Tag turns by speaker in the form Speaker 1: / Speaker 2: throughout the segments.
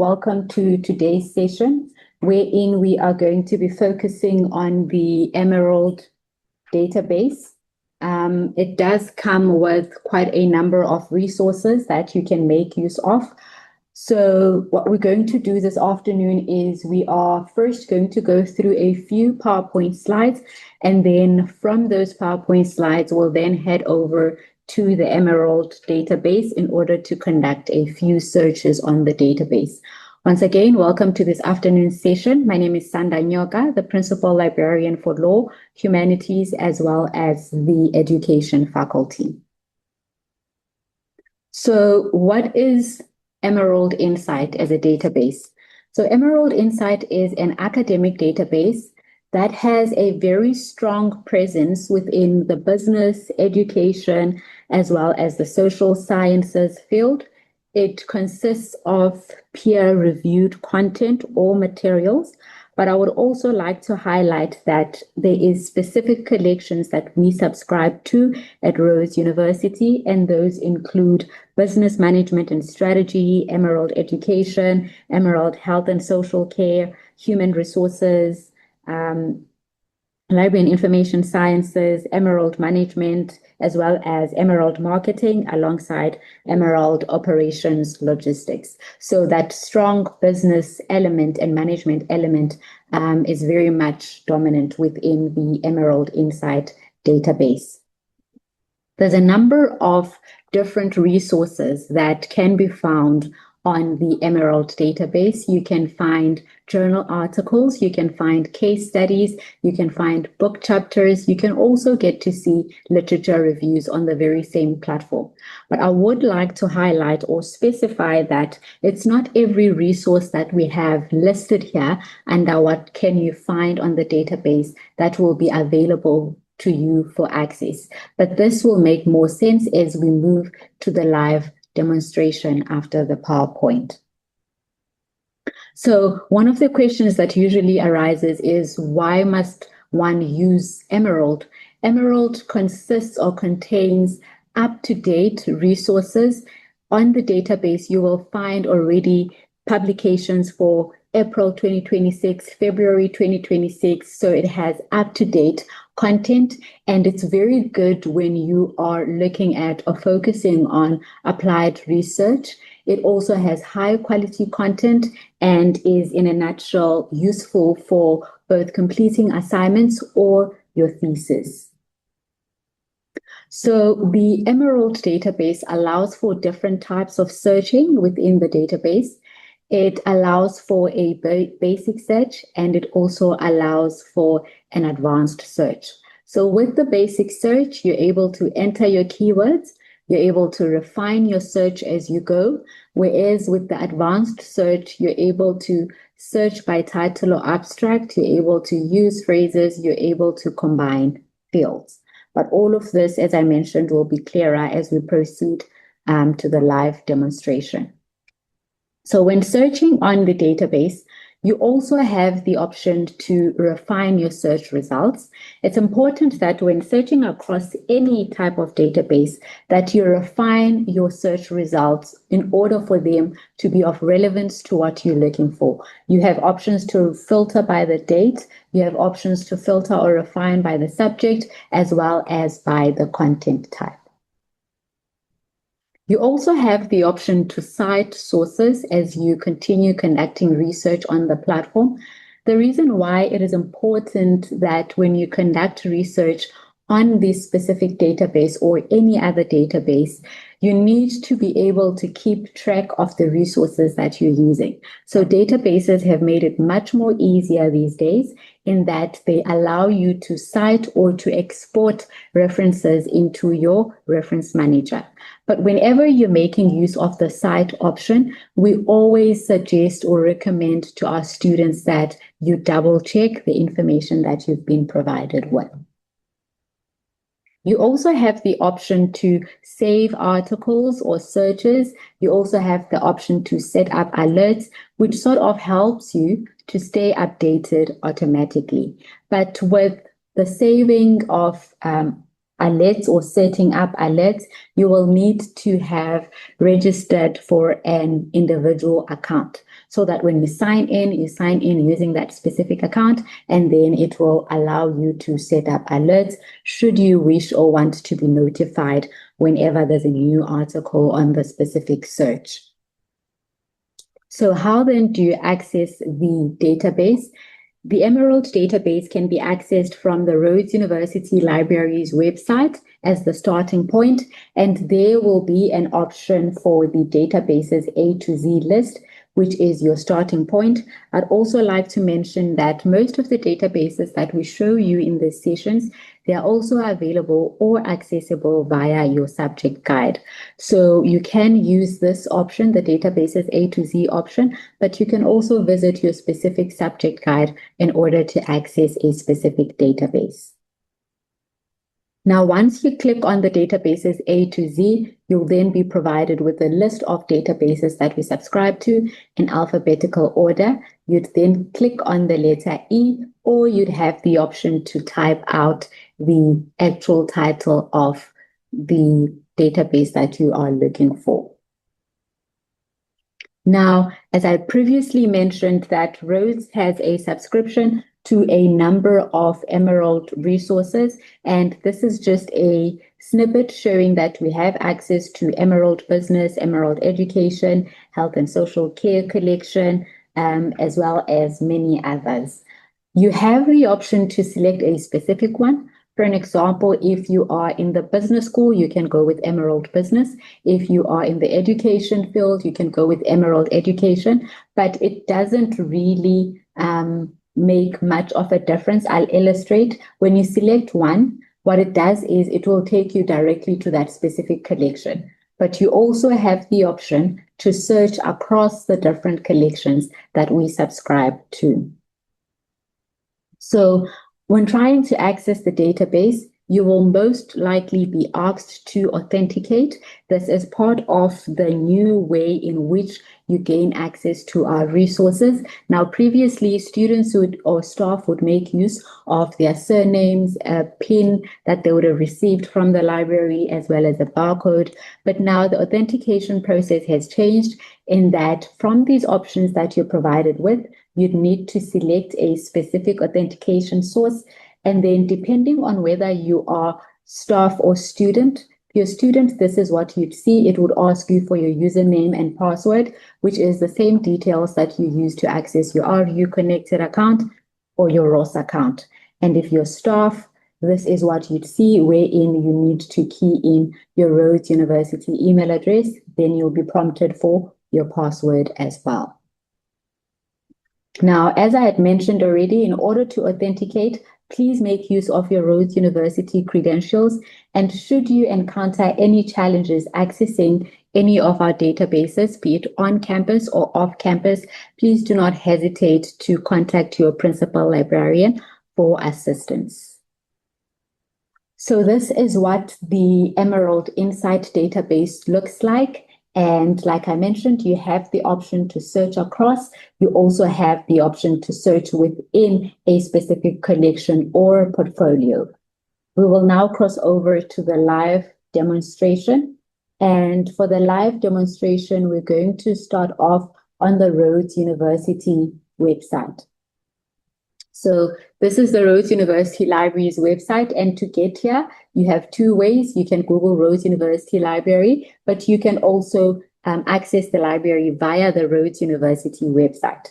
Speaker 1: Welcome to today's session, wherein we are going to be focusing on the Emerald database. It does come with quite a number of resources that you can make use of. So what we're going to do this afternoon is we are first going to go through a few PowerPoint slides, and then from those PowerPoint slides, we'll then head over to the Emerald database in order to conduct a few searches on the database. Once again, welcome to this afternoon's session. My name is Sanda Nyoka, the Principal Librarian for Law, Humanities, as well as the Education faculty. So what is Emerald Insight as a database? So Emerald Insight is an academic database that has a very strong presence within the business, education, as well as the social sciences field. It consists of peer-reviewed content or materials, but I would also like to highlight that there is specific collections that we subscribe to at Rose University, and those include Business Management and Strategy, Emerald Education, Emerald Health and Social Care, Human Resources, Library and Information Sciences, Emerald Management, as well as Emerald Marketing, alongside Emerald Operations Logistics. So that strong business element and management element is very much dominant within the Emerald Insight database. There's a number of different resources that can be found on the Emerald database. You can find journal articles, you can find case studies, you can find book chapters, you can also get to see literature reviews on the very same platform. But I would like to highlight or specify that it's not every resource that we have listed here under what can you find on the database that will be available to you for access. But this will make more sense as we move to the live demonstration after the PowerPoint. So one of the questions that usually arises is, why must one use Emerald? Emerald consists or contains up-to-date resources. On the database, you will find already publications for April 2026, February 2026, so it has up-to-date content, and it's very good when you are looking at or focusing on applied research. It also has high quality content and is, in a nutshell, useful for both completing assignments or your thesis. So the Emerald database allows for different types of searching within the database. It allows for a basic search, and it also allows for an advanced search. So with the basic search, you're able to enter your keywords, you're able to refine your search as you go, whereas with the advanced search, you're able to search by title or abstract, you're able to use phrases, you're able to combine fields. But all of this, as I mentioned, will be clearer as we proceed to the live demonstration. So when searching on the database, you also have the option to refine your search results. It's important that when searching across any type of database, that you refine your search results in order for them to be of relevance to what you're looking for. You have options to filter by the date, you have options to filter or refine by the subject, as well as by the content type. You also have the option to cite sources as you continue conducting research on the platform. The reason why it is important that when you conduct research on this specific database or any other database, you need to be able to keep track of the resources that you're using. So databases have made it much more easier these days in that they allow you to cite or to export references into your reference manager. But whenever you're making use of the cite option, we always suggest or recommend to our students that you double check the information that you've been provided with. You also have the option to save articles or searches. You also have the option to set up alerts, which sort of helps you to stay updated automatically. But with the saving of alerts or setting up alerts, you will need to have registered for an individual account. so that when you sign in using that specific account, and then it will allow you to set up alerts should you wish or want to be notified whenever there's a new article on the specific search. So how then do you access the database? The Emerald database can be accessed from the Rhodes University Library's website as the starting point, and there will be an option for the database's A to Z list, which is your starting point. I'd also like to mention that most of the databases that we show you in these sessions, they are also available or accessible via your subject guide. So you can use this option, the database's A to Z option, but you can also visit your specific subject guide in order to access a specific database. Now, once you click on the databases A to Z, you'll then be provided with a list of databases that we subscribe to in alphabetical order. You'd then click on the letter E, or you'd have the option to type out the actual title of the database that you are looking for. Now, as I previously mentioned, that Rhodes has a subscription to a number of Emerald resources, and this is just a snippet showing that we have access to Emerald Business, Emerald Education, Health and Social Care Collection, as well as many others. You have the option to select a specific one. For an example, if you are in the business school, you can go with Emerald Business. If you are in the education field, you can go with Emerald Education, but it doesn't really make much of a difference. I'll illustrate. When you select one, what it does is it will take you directly to that specific collection. But you also have the option to search across the different collections that we subscribe to. So when trying to access the database, you will most likely be asked to authenticate. This is part of the new way in which you gain access to our resources. Now, previously, students or staff would make use of their surnames, a PIN that they would have received from the library, as well as a barcode. But now the authentication process has changed in that from these options that you're provided with, you'd need to select a specific authentication source. And then depending on whether you are staff or student, if you're a student, this is what you'd see. It would ask you for your username and password, which is the same details that you use to access your RU Connected account or your ROS account. And if you're staff, this is what you'd see, wherein you need to key in your Rhodes University email address. Then you'll be prompted for your password as well. Now, as I had mentioned already, in order to authenticate, please make use of your Rhodes University credentials. And should you encounter any challenges accessing any of our databases, be it on campus or off campus, please do not hesitate to contact your principal librarian for assistance. So this is what the Emerald Insight database looks like. And like I mentioned, you have the option to search across. You also have the option to search within a specific collection or portfolio. We will now cross over to the live demonstration. And for the live demonstration, we're going to start off on the Rhodes University website. So this is the Rhodes University Library's website, and to get here, you have two ways. You can Google Rhodes University Library, but you can also access the library via the Rhodes University website.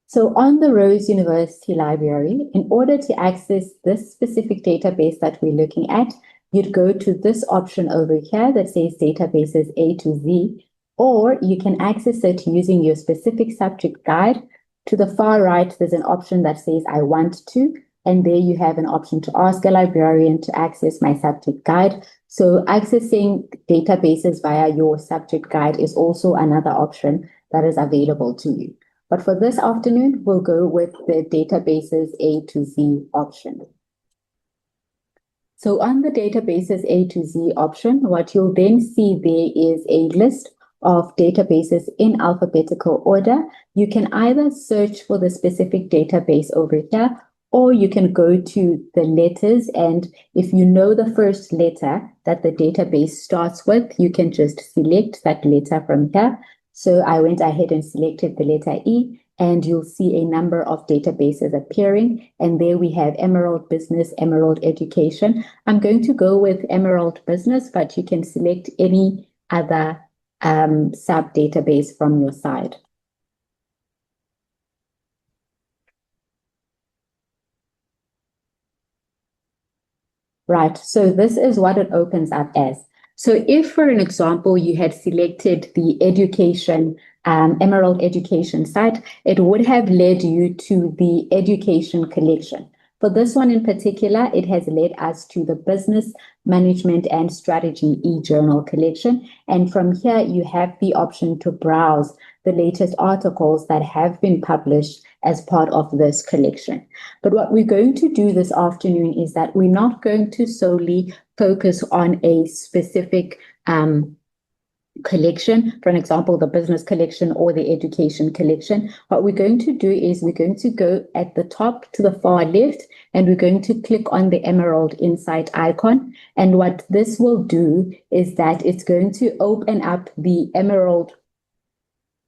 Speaker 1: So on the Rhodes University Library, in order to access this specific database that we're looking at, you'd go to this option over here that says Databases A to Z, or you can access it using your specific subject guide. To the far right, there's an option that says I want to, and there you have an option to ask a librarian to access my subject guide. So accessing databases via your subject guide is also another option that is available to you. But for this afternoon, we'll go with the databases A to Z option. So on the databases A to Z option, what you'll then see there is a list of databases in alphabetical order. You can either search for the specific database over here, or you can go to the letters, and if you know the first letter that the database starts with, you can just select that letter from here. So I went ahead and selected the letter E, and you'll see a number of databases appearing. And there we have Emerald Business, Emerald Education. I'm going to go with Emerald Business, but you can select any other sub database from your side. Right, so this is what it opens up as. So if, for an example, you had selected the education, Emerald Education site, it would have led you to the education collection. For this one in particular, it has led us to the Business Management and Strategy e-journal collection. And from here, you have the option to browse the latest articles that have been published as part of this collection. But what we're going to do this afternoon is that we're not going to solely focus on a specific collection, for example, the business collection or the education collection. What we're going to do is we're going to go at the top to the far left, and we're going to click on the Emerald Insight icon. And what this will do is that it's going to open up the Emerald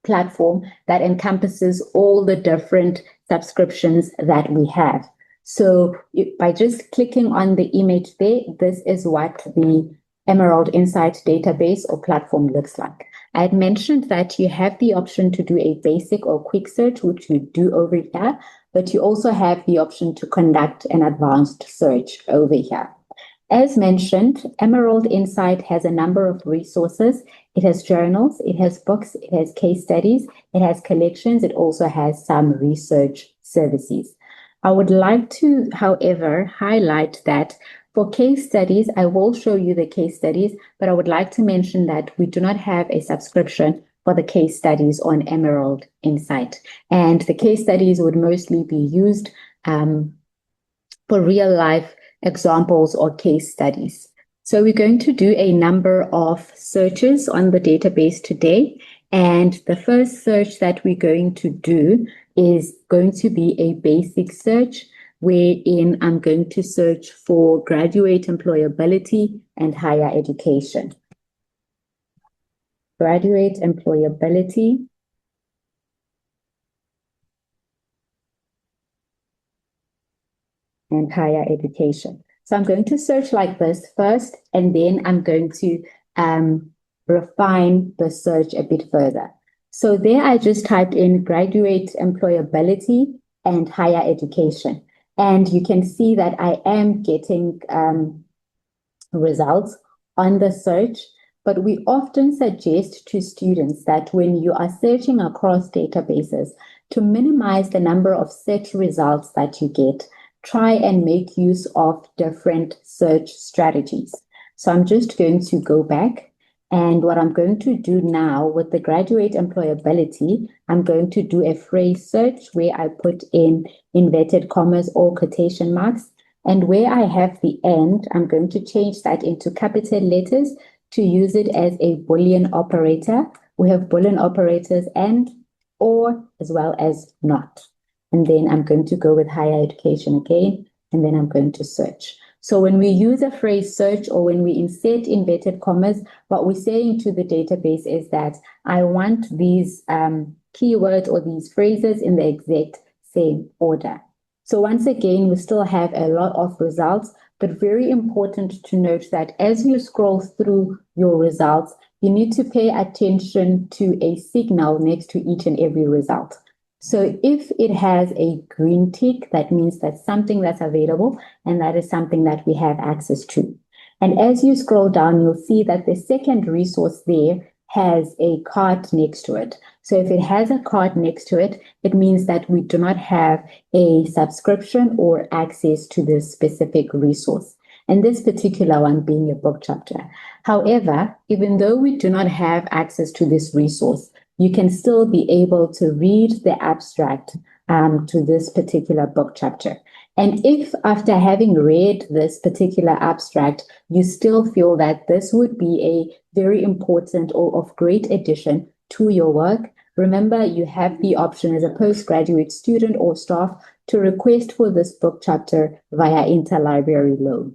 Speaker 1: platform that encompasses all the different subscriptions that we have. So by just clicking on the image there, this is what the Emerald Insight database or platform looks like. I had mentioned that you have the option to do a basic or quick search, which you do over here, but you also have the option to conduct an advanced search over here. As mentioned, Emerald Insight has a number of resources. It has journals, it has books, it has case studies, it has collections, it also has some research services. I would like to, however, highlight that for case studies, I will show you the case studies, but I would like to mention that we do not have a subscription for the case studies on Emerald Insight. And the case studies would mostly be used for real life examples or case studies. So we're going to do a number of searches on the database today. And the first search that we're going to do is going to be a basic search, wherein I'm going to search for graduate employability and higher education. Graduate employability and higher education. So I'm going to search like this first, and then I'm going to refine the search a bit further. So there I just typed in graduate employability and higher education. And you can see that I am getting results on the search, but we often suggest to students that when you are searching across databases, to minimize the number of search results that you get, try and make use of different search strategies. So I'm just going to go back, and what I'm going to do now with the graduate employability, I'm going to do a phrase search where I put in inverted commas or quotation marks, and where I have the end, I'm going to change that into capital letters to use it as a Boolean operator. We have Boolean operators and, or, as well as not. And then I'm going to go with higher education again, and then I'm going to search. So when we use a phrase search or when we insert inverted commas, what we're saying to the database is that I want these keywords or these phrases in the exact same order. So once again, we still have a lot of results, but very important to note that as you scroll through your results, you need to pay attention to a signal next to each and every result. So if it has a green tick, that means that's something that's available, and that is something that we have access to. And as you scroll down, you'll see that the second resource there has a card next to it. So if it has a card next to it, it means that we do not have a subscription or access to this specific resource. And this particular one being a book chapter. However, even though we do not have access to this resource, you can still be able to read the abstract to this particular book chapter. And if after having read this particular abstract, you still feel that this would be a very important or of great addition to your work, remember you have the option as a postgraduate student or staff to request for this book chapter via interlibrary loan.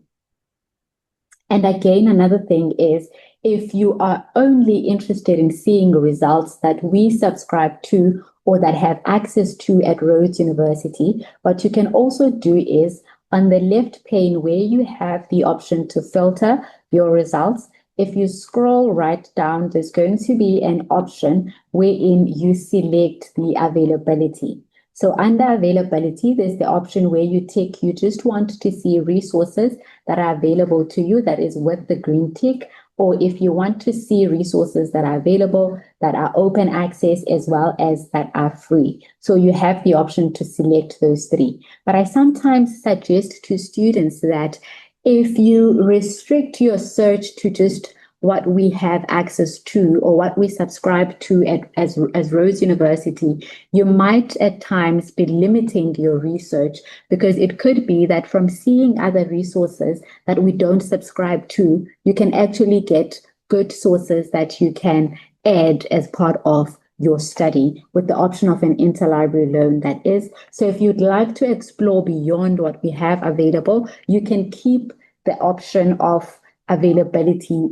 Speaker 1: And again, another thing is, if you are only interested in seeing results that we subscribe to or that have access to at Rhodes University, what you can also do is on the left pane where you have the option to filter your results, if you scroll right down, there's going to be an option wherein you select the availability. So under availability, there's the option where you tick, you just want to see resources that are available to you, that is with the green tick, or if you want to see resources that are available, that are open access, as well as that are free. So you have the option to select those three. But I sometimes suggest to students that if you restrict your search to just what we have access to or what we subscribe to as Rhodes University, you might at times be limiting your research, because it could be that from seeing other resources that we don't subscribe to, you can actually get good sources that you can add as part of your study with the option of an interlibrary loan, that is. So if you'd like to explore beyond what we have available, you can keep the option of availability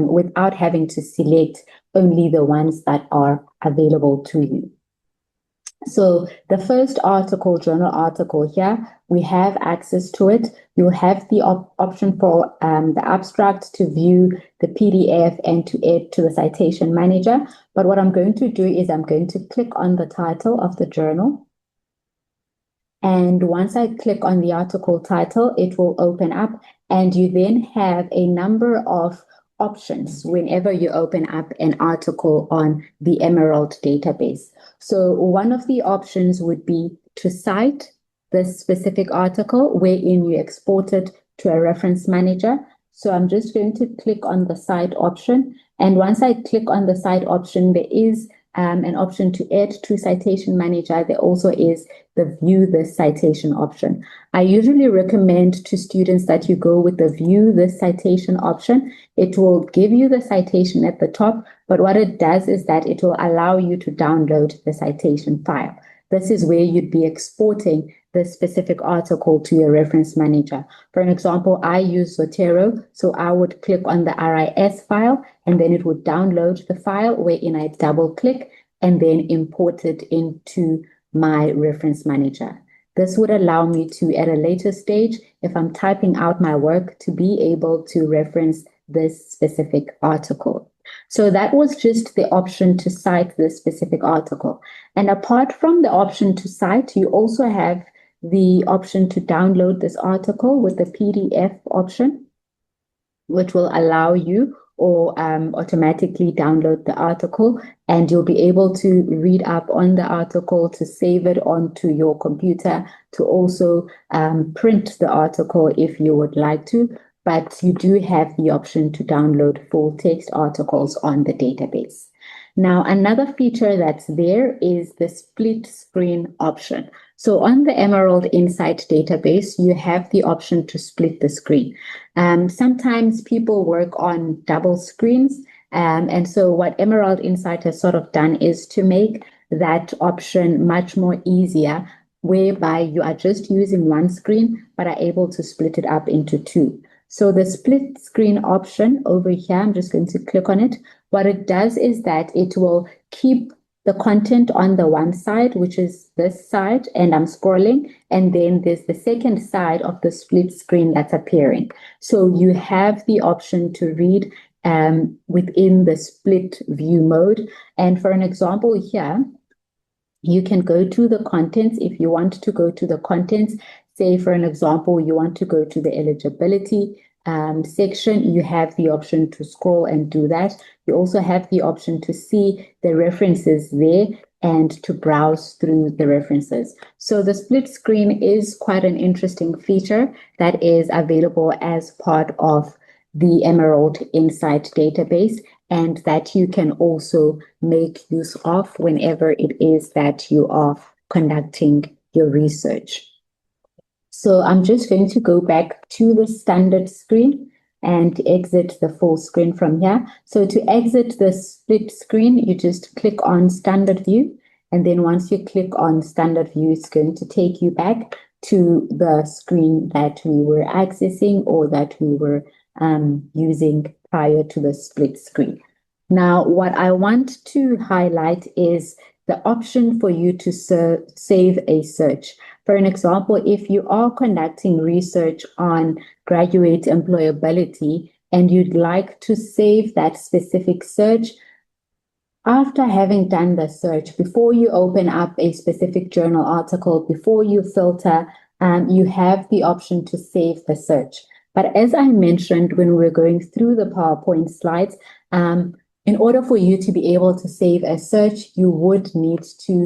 Speaker 1: without having to select only the ones that are available to you. So the first article, journal article here, we have access to it. You have the option for the abstract to view the PDF and to add to the citation manager. But what I'm going to do is I'm going to click on the title of the journal. And once I click on the article title, it will open up, and you then have a number of options whenever you open up an article on the Emerald database. So one of the options would be to cite this specific article wherein you export it to a reference manager. So I'm just going to click on the cite option. And once I click on the cite option, there is an option to add to citation manager. There also is the view this citation option. I usually recommend to students that you go with the view this citation option. It will give you the citation at the top, but what it does is that it will allow you to download the citation file. This is where you'd be exporting the specific article to your reference manager. For an example, I use Zotero, so I would click on the RIS file, and then it would download the file, wherein I double click and then import it into my reference manager. This would allow me to, at a later stage, if I'm typing out my work, to be able to reference this specific article. So that was just the option to cite this specific article. And apart from the option to cite, you also have the option to download this article with the PDF option, which will allow you or automatically download the article, and you'll be able to read up on the article, to save it onto your computer, to also print the article if you would like to. But you do have the option to download full text articles on the database. Now, another feature that's there is the split screen option. So on the Emerald Insight database, you have the option to split the screen. Sometimes people work on double screens. And so what Emerald Insight has sort of done is to make that option much more easier, whereby you are just using one screen, but are able to split it up into two. So the split screen option over here, I'm just going to click on it. What it does is that it will keep the content on the one side, which is this side, and I'm scrolling, and then there's the second side of the split screen that's appearing. So you have the option to read within the split view mode. And for an example here, you can go to the contents. If you want to go to the contents, say for an example, you want to go to the eligibility section, you have the option to scroll and do that. You also have the option to see the references there and to browse through the references. So the split screen is quite an interesting feature that is available as part of the Emerald Insight database, and that you can also make use of whenever it is that you are conducting your research. So I'm just going to go back to the standard screen and exit the full screen from here. So to exit the split screen, you just click on standard view. And then once you click on standard view, it's going to take you back to the screen that we were accessing or that we were using prior to the split screen. Now, what I want to highlight is the option for you to save a search. For an example, if you are conducting research on graduate employability and you'd like to save that specific search, after having done the search, before you open up a specific journal article, before you filter, you have the option to save the search. But as I mentioned when we were going through the PowerPoint slides, in order for you to be able to save a search, you would need to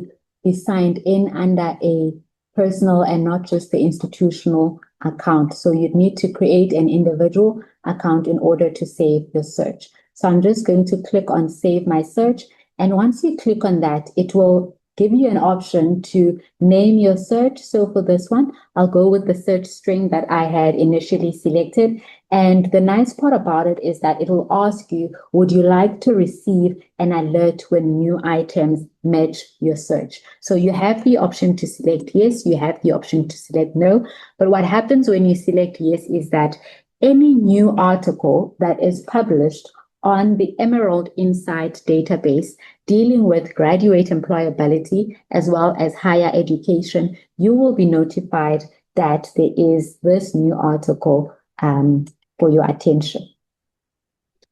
Speaker 1: be signed in under a personal and not just the institutional account. So you'd need to create an individual account in order to save the search. So I'm just going to click on Save My Search. And once you click on that, it will give you an option to name your search. So for this one, I'll go with the search string that I had initially selected. And the nice part about it is that it will ask you, would you like to receive an alert when new items match your search? So you have the option to select yes, you have the option to select no. But what happens when you select yes is that any new article that is published on the Emerald Insight database dealing with graduate employability as well as higher education, you will be notified that there is this new article for your attention.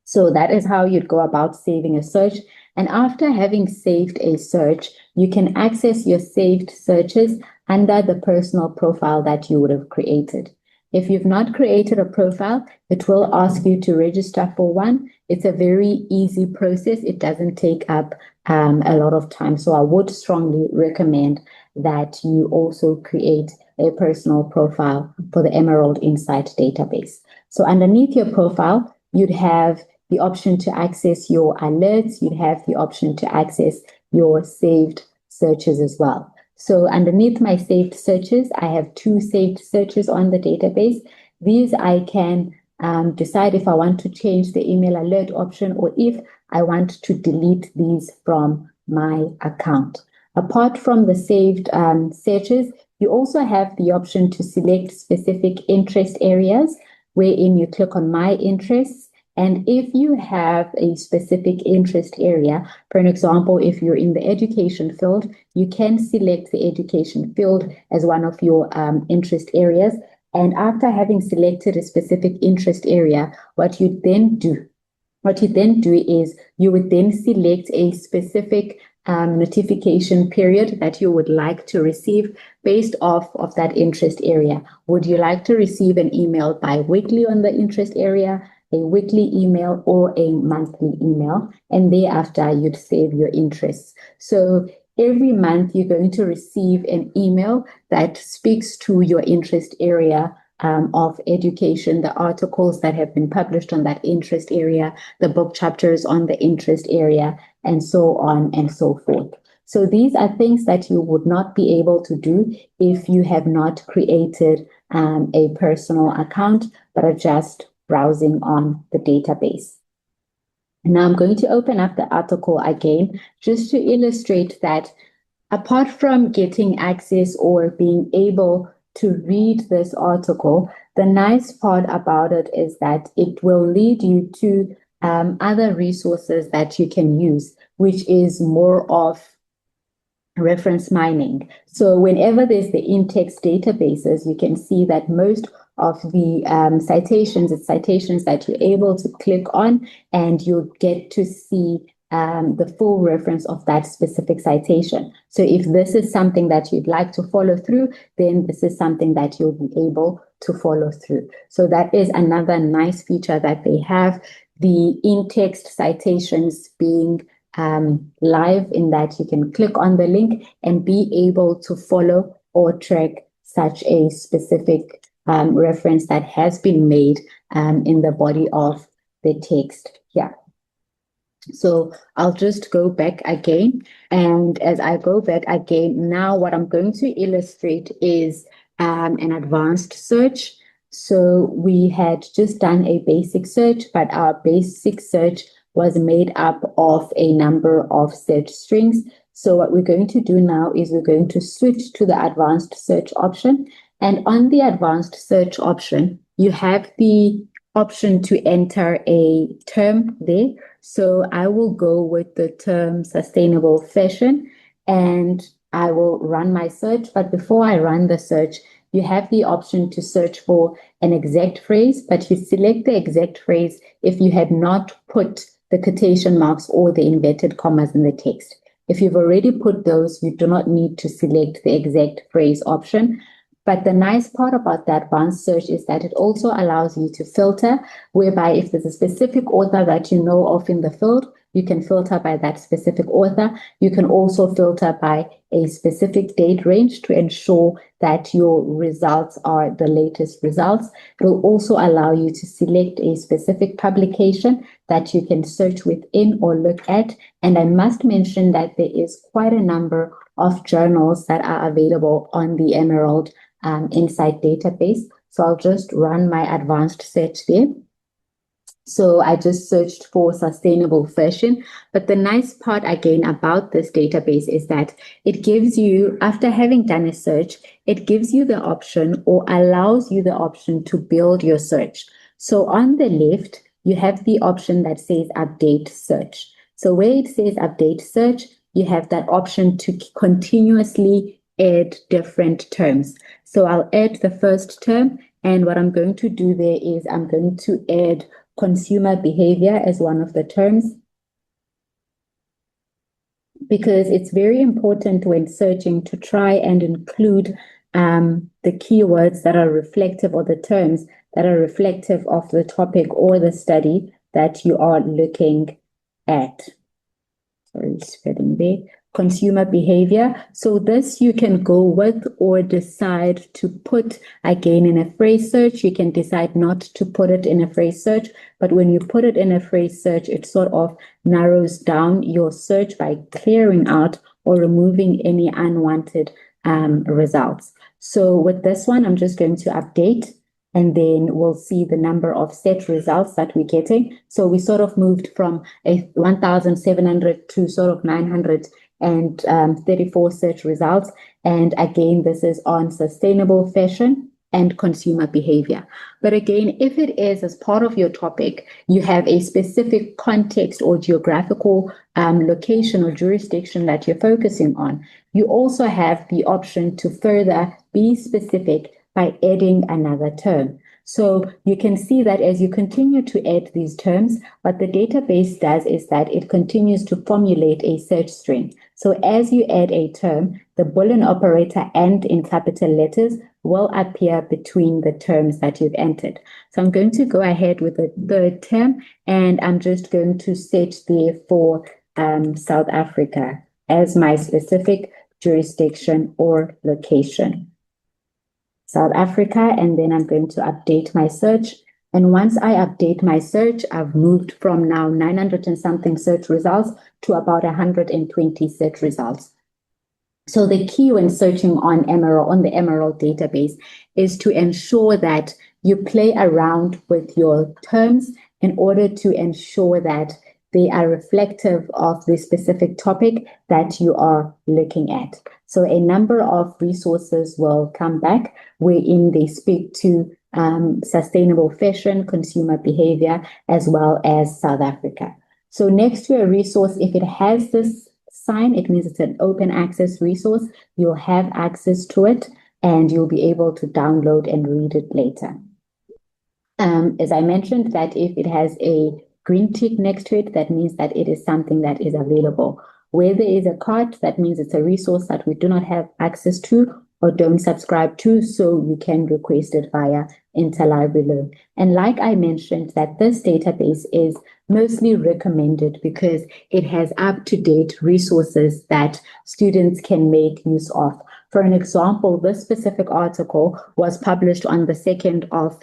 Speaker 1: So that is how you'd go about saving a search. And after having saved a search, you can access your saved searches under the personal profile that you would have created. If you've not created a profile, it will ask you to register for one. It's a very easy process. It doesn't take up a lot of time. So I would strongly recommend that you also create a personal profile for the Emerald Insight database. So underneath your profile, you'd have the option to access your alerts. You'd have the option to access your saved searches as well. So underneath my saved searches, I have 2 saved searches on the database. These I can decide if I want to change the email alert option or if I want to delete these from my account. Apart from the saved searches, you also have the option to select specific interest areas wherein you click on My Interests. And if you have a specific interest area, for an example, if you're in the education field, you can select the education field as one of your interest areas. And after having selected a specific interest area, what you then do is you would then select a specific notification period that you would like to receive based off of that interest area. Would you like to receive an email bi-weekly on the interest area, a weekly email, or a monthly email? And thereafter, you'd save your interests. So every month, you're going to receive an email that speaks to your interest area of education, the articles that have been published on that interest area, the book chapters on the interest area, and so on and so forth. So these are things that you would not be able to do if you have not created a personal account, but are just browsing on the database. Now I'm going to open up the article again, just to illustrate that apart from getting access or being able to read this article, the nice part about it is that it will lead you to other resources that you can use, which is more of reference mining. So whenever there's the in-text databases, you can see that most of the citations, it's citations that you're able to click on, and you'll get to see the full reference of that specific citation. So if this is something that you'd like to follow through, then this is something that you'll be able to follow through. So that is another nice feature that they have, the in-text citations being live, in that you can click on the link and be able to follow or track such a specific reference that has been made in the body of the text here. So I'll just go back again. And as I go back again, now what I'm going to illustrate is an advanced search. So we had just done a basic search, but our basic search was made up of a number of search strings. So what we're going to do now is we're going to switch to the advanced search option. And on the advanced search option, you have the option to enter a term there. So I will go with the term sustainable fashion and I will run my search. But before I run the search, you have the option to search for an exact phrase, but you select the exact phrase if you had not put the quotation marks or the inverted commas in the text. If you've already put those, you do not need to select the exact phrase option. But the nice part about the advanced search is that it also allows you to filter, whereby if there's a specific author that you know of in the field, you can filter by that specific author. You can also filter by a specific date range to ensure that your results are the latest results. It will also allow you to select a specific publication that you can search within or look at. And I must mention that there is quite a number of journals that are available on the Emerald Insight database. So I'll just run my advanced search there. So I just searched for sustainable fashion. But the nice part again about this database is that it gives you, after having done a search, it gives you the option or allows you the option to build your search. So on the left, you have the option that says update search. So where it says update search, you have that option to continuously add different terms. So I'll add the first term, and what I'm going to do there is I'm going to add consumer behavior as one of the terms, because it's very important when searching to try and include the keywords that are reflective, or the terms that are reflective of the topic or the study that you are looking at. Sorry, spelling there. Consumer behavior. So this you can go with or decide to put again in a phrase search. You can decide not to put it in a phrase search, but when you put it in a phrase search, it sort of narrows down your search by clearing out or removing any unwanted results. So with this one, I'm just going to update, and then we'll see the number of set results that we're getting. So we sort of moved from a 1,700 to sort of 934 search results. And again, this is on sustainable fashion and consumer behavior. But again, if it is as part of your topic, you have a specific context or geographical location or jurisdiction that you're focusing on, you also have the option to further be specific by adding another term. So you can see that as you continue to add these terms, what the database does is that it continues to formulate a search string. So as you add a term, the Boolean operator and in capital letters will appear between the terms that you've entered. So I'm going to go ahead with the third term, and I'm just going to set there for South Africa as my specific jurisdiction or location. South Africa, and then I'm going to update my search. And once I update my search, I've moved from now 900 and something search results to about 120 search results. So the key when searching on the Emerald database is to ensure that you play around with your terms in order to ensure that they are reflective of the specific topic that you are looking at. So a number of resources will come back wherein they speak to sustainable fashion, consumer behavior, as well as South Africa. So next to a resource, if it has this sign, it means it's an open access resource. You'll have access to it and you'll be able to download and read it later. As I mentioned, that if it has a green tick next to it, that means that it is something that is available. Where there is a card, that means it's a resource that we do not have access to or don't subscribe to, so you can request it via interlibrary loan. And like I mentioned, that this database is mostly recommended because it has up-to-date resources that students can make use of. For an example, this specific article was published on the 2nd of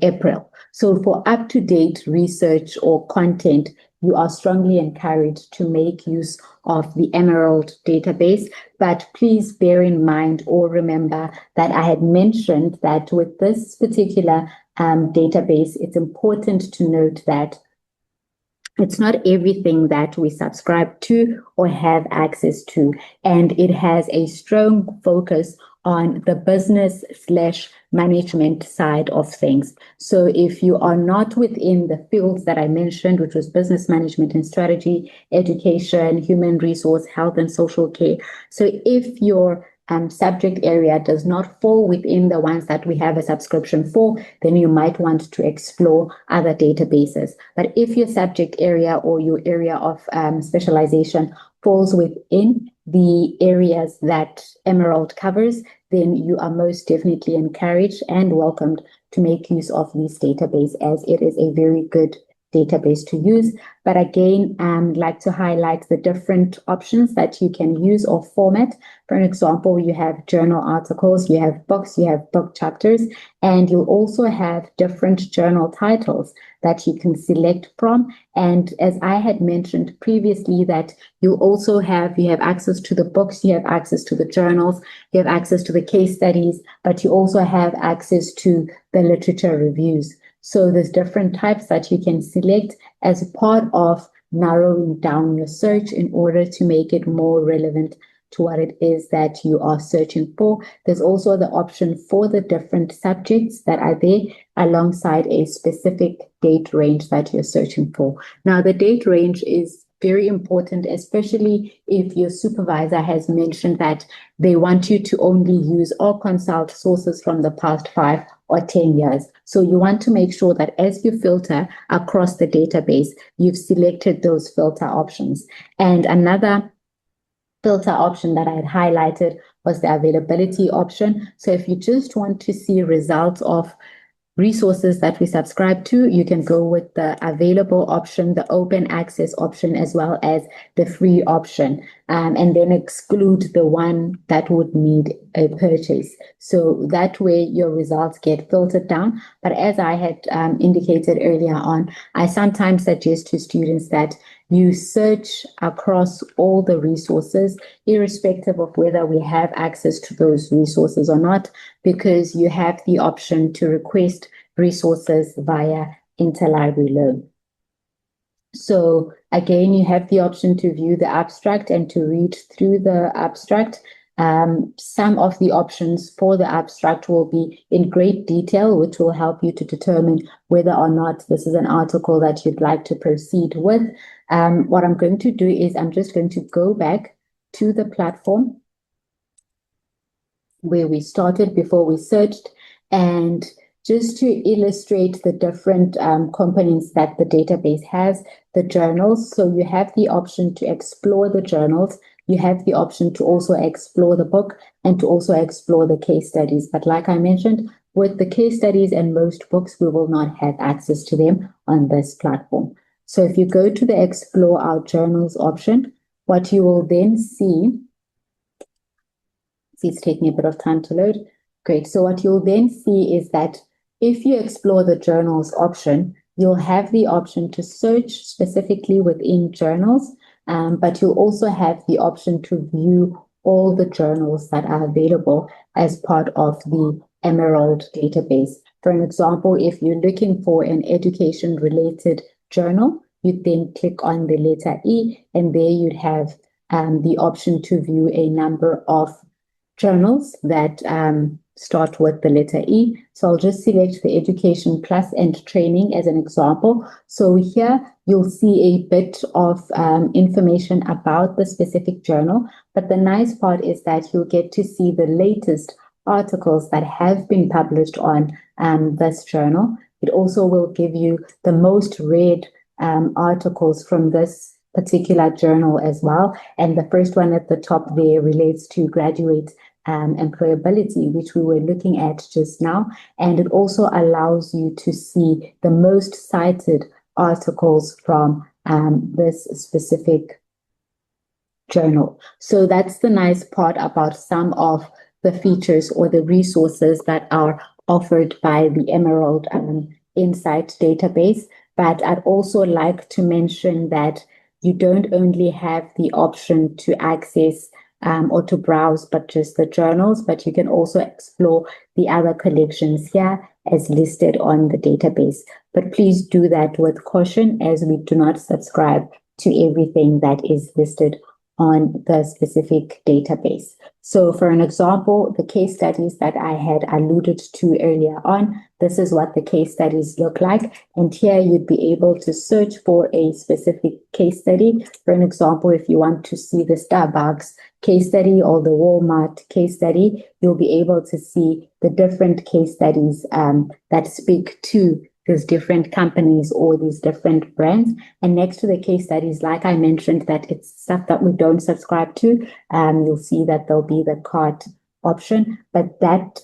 Speaker 1: April. So for up-to-date research or content, you are strongly encouraged to make use of the Emerald database. But please bear in mind or remember that I had mentioned that with this particular database, it's important to note that It's not everything that we subscribe to or have access to. And it has a strong focus on the business slash management side of things. So if you are not within the fields that I mentioned, which was business management and strategy, education, human resource, health and social care. So if your subject area does not fall within the ones that we have a subscription for, then you might want to explore other databases. But if your subject area or your area of specialization falls within the areas that Emerald covers, then you are most definitely encouraged and welcomed to make use of this database, as it is a very good database to use. But again, I'd like to highlight the different options that you can use or format. For an example, you have journal articles, you have books, you have book chapters, and you'll also have different journal titles that you can select from. And as I had mentioned previously, that you have access to the books, you have access to the journals, you have access to the case studies, but you also have access to the literature reviews. So there's different types that you can select as part of narrowing down your search in order to make it more relevant to what it is that you are searching for. There's also the option for the different subjects that are there alongside a specific date range that you're searching for. Now, the date range is very important, especially if your supervisor has mentioned that they want you to only use or consult sources from the past 5 or 10 years. So you want to make sure that as you filter across the database, you've selected those filter options. And another filter option that I had highlighted was the availability option. So if you just want to see results of resources that we subscribe to, you can go with the available option, the open access option, as well as the free option, and then exclude the one that would need a purchase. So that way your results get filtered down. But as I had indicated earlier on, I sometimes suggest to students that you search across all the resources, irrespective of whether we have access to those resources or not, because you have the option to request resources via interlibrary loan. So again, you have the option to view the abstract and to read through the abstract. Some of the options for the abstract will be in great detail, which will help you to determine whether or not this is an article that you'd like to proceed with. What I'm going to do is I'm just going to go back to the platform where we started before we searched, and just to illustrate the different components that the database has, the journals. So you have the option to explore the journals. You have the option to also explore the book and to also explore the case studies. But like I mentioned, with the case studies and most books, we will not have access to them on this platform. So if you go to the Explore Our Journals option, what you will then see, it's taking a bit of time to load. Great. So what you'll then see is that if you explore the journals option, you'll have the option to search specifically within journals, but you'll also have the option to view all the journals that are available as part of the Emerald database. For an example, if you're looking for an education-related journal, you'd then click on the letter E, and there you'd have the option to view a number of journals that start with the letter E. So I'll just select the Education Plus and Training as an example. So here you'll see a bit of information about the specific journal, but the nice part is that you'll get to see the latest articles that have been published on this journal. It also will give you the most read articles from this particular journal as well. And the first one at the top there relates to graduate employability, which we were looking at just now. And it also allows you to see the most cited articles from this specific journal. So that's the nice part about some of the features or the resources that are offered by the Emerald Insight database. But I'd also like to mention that you don't only have the option to access or to browse, but just the journals, but you can also explore the other collections here as listed on the database. but please do that with caution, as we do not subscribe to everything that is listed on the specific database. So for an example, the case studies that I had alluded to earlier on, this is what the case studies look like. And here you'd be able to search for a specific case study. For an example, if you want to see the Starbucks case study or the Walmart case study, you'll be able to see the different case studies that speak to these different companies or these different brands. And next to the case studies, like I mentioned, that it's stuff that we don't subscribe to, you'll see that there'll be the cart option, but that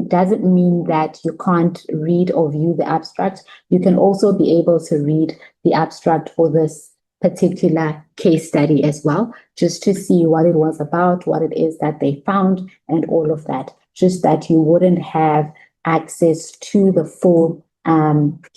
Speaker 1: doesn't mean that you can't read or view the abstract. You can also be able to read the abstract for this particular case study as well, just to see what it was about, what it is that they found, and all of that, just that you wouldn't have access to the full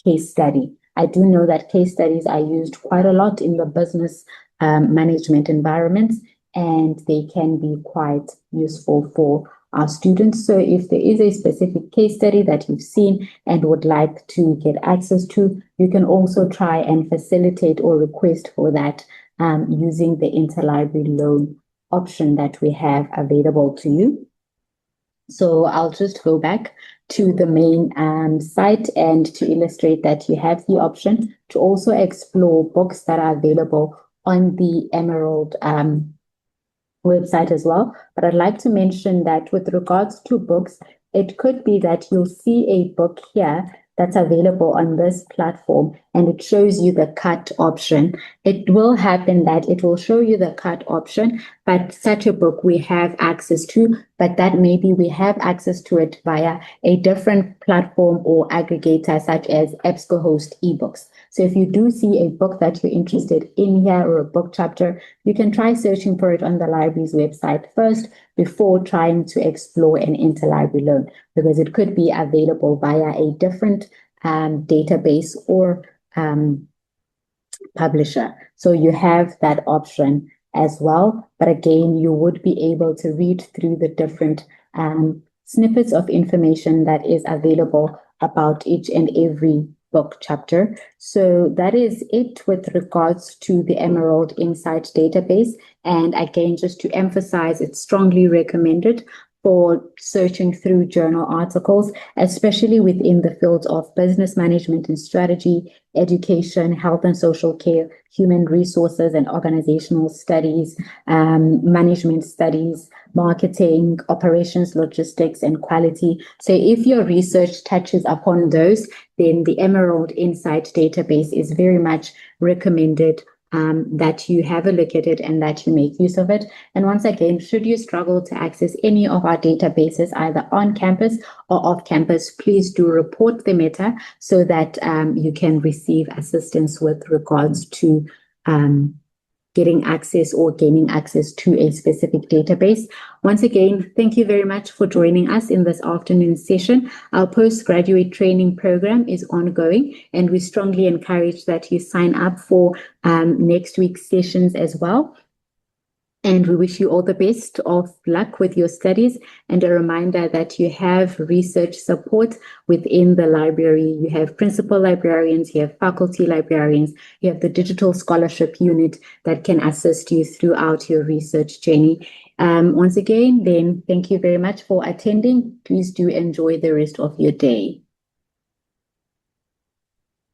Speaker 1: case study. I do know that case studies are used quite a lot in the business management environments, and they can be quite useful for our students. So if there is a specific case study that you've seen and would like to get access to, you can also try and facilitate or request for that using the interlibrary loan option that we have available to you. So I'll just go back to the main site and to illustrate that you have the option to also explore books that are available on the Emerald website as well. But I'd like to mention that with regards to books, it could be that you'll see a book here that's available on this platform and it shows you the cut option. It will happen that it will show you the cut option, but such a book we have access to, but that maybe we have access to it via a different platform or aggregator such as EBSCOhost eBooks. So if you do see a book that you're interested in here or a book chapter, you can try searching for it on the library's website first before trying to explore an interlibrary loan, because it could be available via a different database or publisher. So you have that option as well. But again, you would be able to read through the different snippets of information that is available about each and every book chapter. So that is it with regards to the Emerald Insight database. And again, just to emphasize, it's strongly recommended for searching through journal articles, especially within the fields of business management and strategy, education, health and social care, human resources and organizational studies, management studies, marketing, operations, logistics, and quality. So if your research touches upon those, then the Emerald Insight database is very much recommended that you have a look at it and that you make use of it. And once again, should you struggle to access any of our databases, either on campus or off campus, please do report the matter so that you can receive assistance with regards to getting access or gaining access to a specific database. Once again, thank you very much for joining us in this afternoon session. Our postgraduate training program is ongoing, and we strongly encourage that you sign up for next week's sessions as well. And we wish you all the best of luck with your studies, and a reminder that you have research support within the library. You have principal librarians, you have faculty librarians, you have the digital scholarship unit that can assist you throughout your research journey. Once again, then thank you very much for attending. Please do enjoy the rest of your day.